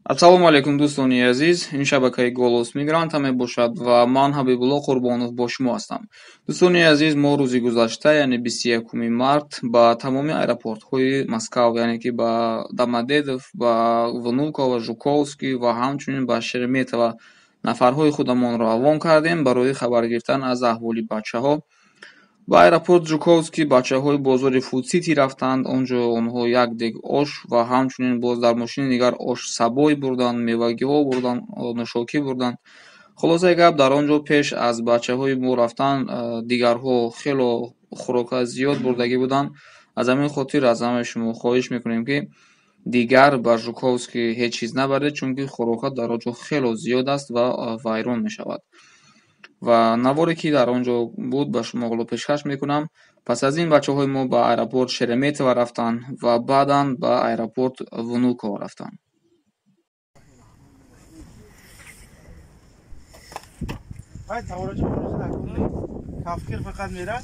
Ассалому алайкум дӯстони азиз, ин шабакаи Голос Мигранта мебошад ва ман Ҳабибулло Қурбонов бо шумо ҳастам. Дӯстони азиз, мо рӯзи гузашта, яъне 21 март ба тамоми аэропортҳои Москав, яъне ки ба Домодедов, ба Внуково, Жуковский ва ҳамчунин ба Шереметово нафарҳои худамонро равон кардем барои хабар гирифтан аз аҳволи бачаҳо. Ба аэропорт Жуковский бачаҳои бозори Фудсити рафтанд. Онҷо онҳо як дег ош ва ҳамчунин боз дар мошини дигар ош сабой бурданд, мевагиҳо бурданд, нӯшокӣ бурданд. Хулосаи гап, дар он ҷо пеш аз бачаҳои мо рафтан дигарҳо хело хӯрока зиёд бурдагӣ буданд. Аз ҳамин хотир аз ҳамаи шумо хоҳиш мекунем ки дигар ба Жуковский ҳеҷ чиз набаред, чунки хӯрока дар он ҷо хело зиёд аст ва вайрон мешавад. ва наворе ки дар он ҷо буд ба шумо ғуло пешкаш мекунам. Пас аз ин бачаҳои мо ба аэропорт Шереметово рафтанд ва баъдан ба аэропорт Внуково рафтанд. Kafkir fakat mera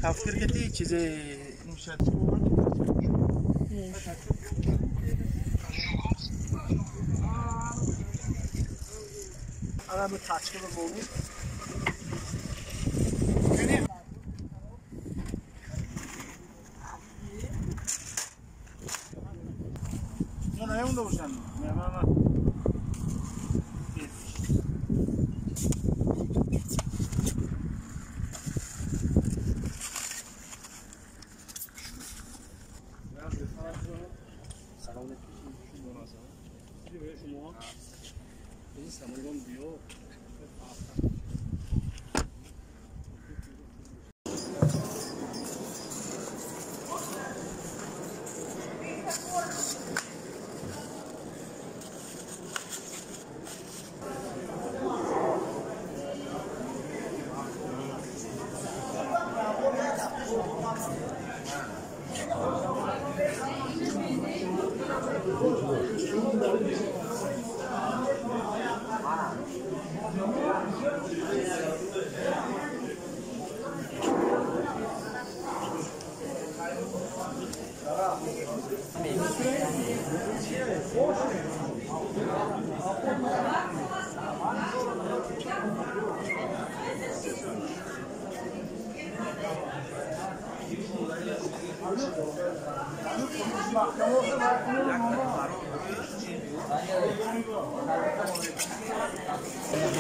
kafkir keti çize nuşat. Ara bu taçkı bu bolu. Ne yapıyorsun da bu sen?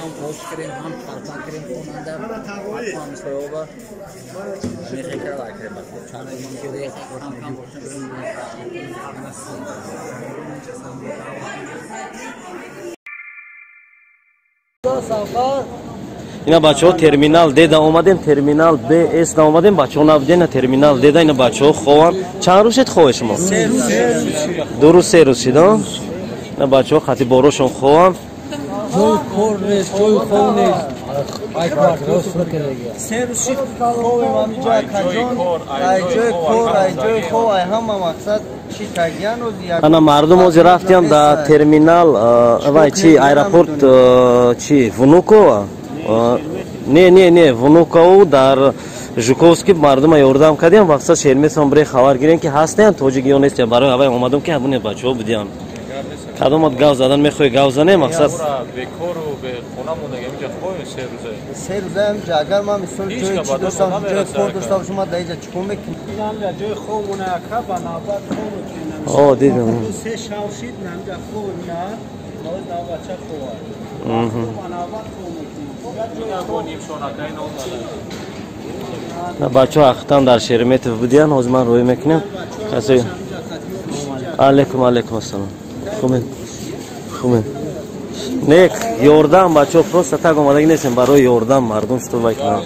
هم پوش کردیم هم خلطان کردیم خوننده هم سوابا میخی کرده کردیم چند ایمان که دیگه هم اینا بچه‌ها ترمینال د دا اومدیم ترمینال ب اس دا اومدیم بچه‌ها نبودن ترمینال د دا اینا بچه‌ها خوان چند روزت خواه شما دو روز سه روز شد اینا بچه‌ها خاطی باروشون خوان جوی کور نیست جوی خون نیست سه روز شد خواه مامی جای کجان ای جوی کور ای جوی خواه ای همه مقصد چی تگیان و دیگر انا مردم اوزی رفتیم دا ترمینال وای چی ایرپورت چی ونوکووا не Внуково дар Жуковский мардума ёрдам кардем вақта Шереметово бре хабар гирем ки ҳастен тоҷикиён нест барои авай омадам ки ҳамуне бачаҳо будиям кадомат гав задан мехоҳи гав занем мақсад бекору бе хона мондагем ҷа хоҳем се рӯза ҳам ҷа агар ман мисол ҷои чӣ доштам ҷои кор доштам шума да иҷа чикун мекунам ҷои хоб мона ака ба навбат хоб мекунам о дидам се шав шид намҷа хоб на ноз навбача хова ба навбат хоб бачаҳо ахтан дар Шереметово будиян ҳозир ман рӯй мекунем алайкум ассалом хубем нек ёрдам бачаҳо просто так омадаги нестем барои ёрдам мардум што вайкунам.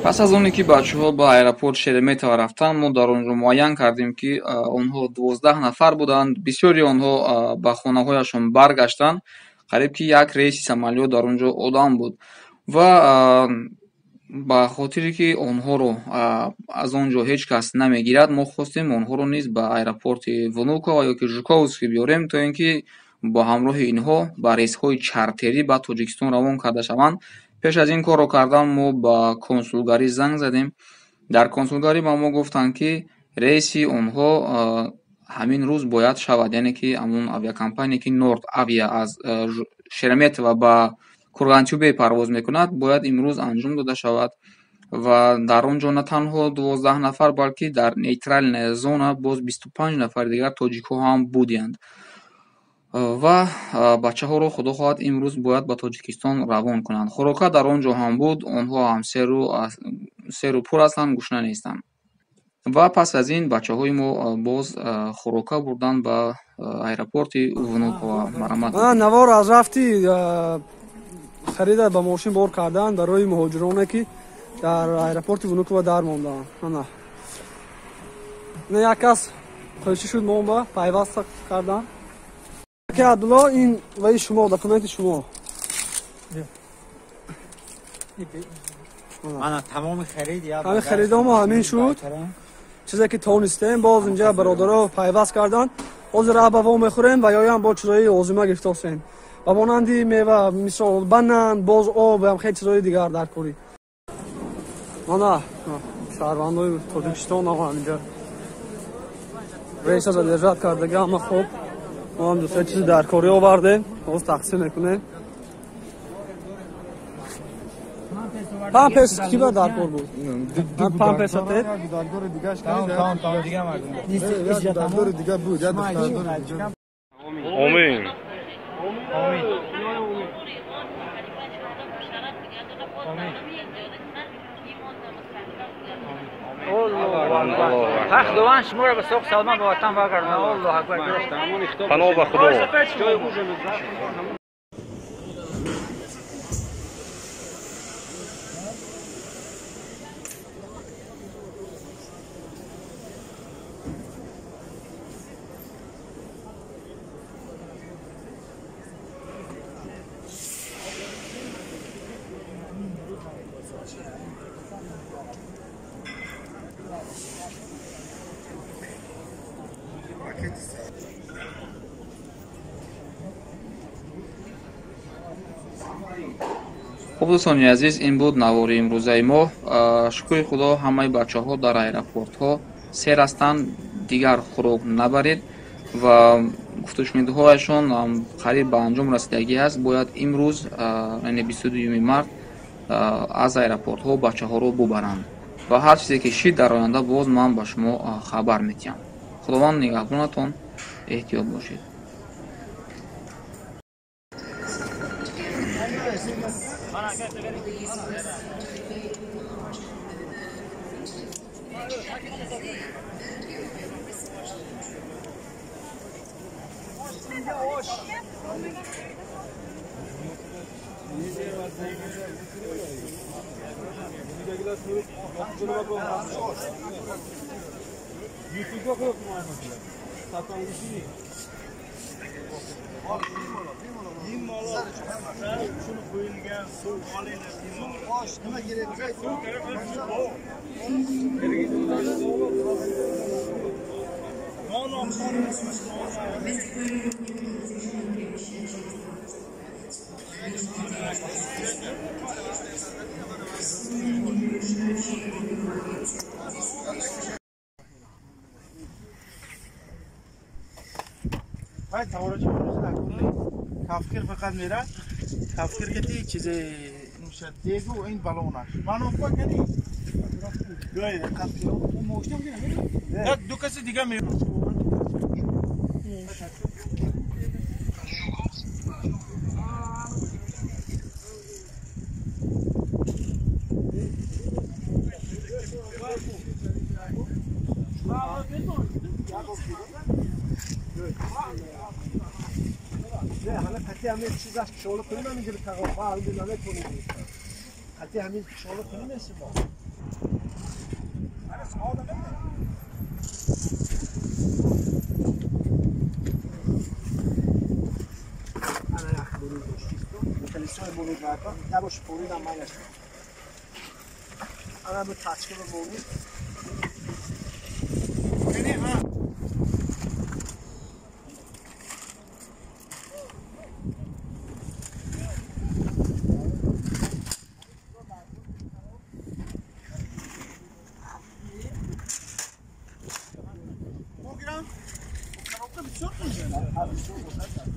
пас аз оне ки бачаҳо ба аэропорт Шереметово рафтанд, мо дар он ҷо муайян кардем ки онҳо 12 нафар буданд. Бисёри онҳо ба хонаҳояшон баргаштанд. қариб ки як рейси самолёт дар он ҷо одам буд ва ба хотире ки онҳоро аз он ҷо ҳеҷ кас намегирад, мо хостем онҳоро низ ба аэропорти Внуково ёки Жуковский биёрем, то ин ки бо ҳамроҳи инҳо ба рейсҳои чартерӣ ба Тоҷикистон равон карда шаванд. пеш аз ин корро кардан мо ба консулгарӣ занг задем. Дар консулгарӣ ба мо гуфтанд ки рейси онҳо ҳамин рӯз бояд шавад, яъне ки ҳамун авиакомпания ки Nord Avia аз Шереметьево ба Кургантюбе парвоз мекунад, бояд имрӯз анҷом дода шавад ва дар он ҷо на танҳо 12 нафар, балки дар нейтральная зона боз 25 нафари дигар тоҷикҳо ҳам буданд ва бачаҳоро худо хоҳад имрӯз бояд ба Тоҷикистон равон кунанд. Хӯрока дар он ҷо ҳам буд, онҳо ҳам серу пур ҳастанд, гушна нестанд. Ва пас аз ин бачаҳои мо боз хӯрока бурданд ба аэропорти Внуково марамат. Навор аз рафти харида ба мошин бор кардан барои муҳоҷироне ки дар аэропорти Внуково дар монданд. Не як кас қойчи шуд мон ба пайваст кардан. Ки Абдулло, ин ваи шумо, документи шумо. Ана тамоми харид я. Ҳамин харидомо ҳамин шуд. چیزی که تونستیم باز اینجا برادرها پیوست کردن. حاضر آب میخوریم و یا هم با چیزای لازمه گرفتیم. و مانندی میوه مثل بنان، باز آب هم خیلی چیزای دیگر در کوری. نه شهروندای تاجیکستان هم اینجا رئیس از لجات کردگی هم خوب ما هم دو سه چیز در کوری آوردیم. باز تقسیم میکنیم. پام پیس کی با در کور بود؟ پام پیس هست؟ دادگور دیگه اش کردی؟ دیگه مردم. دادگور دیگه بود. آمین. حق دوان شما را به سوق سلمان به وطن برگردان. الله اکبر. پناه به خدا. خب دوستانی عزیز، این بود نواری امروزه ما. شکر خدا همه بچه ها در ایرپورت ها سیر هستند، دیگر خوراک نبرید و گفتگوشنیده هایشان قریب به انجام رسیدگی است. باید امروز یعنی 22 مارت از ایرپورت ها بچه ها رو ببرند و هر چیزی که شید در آینده باز من به شما خبر میدم. خداوند نگهبانتون، احتیاط باشید. باید توارجی بروز نکنی کفکر فقط میره کفکر کتی چیز نوشد دیگو این بالونش منو خواه کتی گوی کفکر موشتم کنه دو کسی دیگه میره حالا حتی همین چیز است شغل کنیم هم اینجوری تقاطع حال بینانه کنیم حتی همین شغل کنیم است با انا یک برود داشتیم کلیسای برود برکن نباش برود هم من هستم انا به تچکه به برود یعنی ها çok güzel.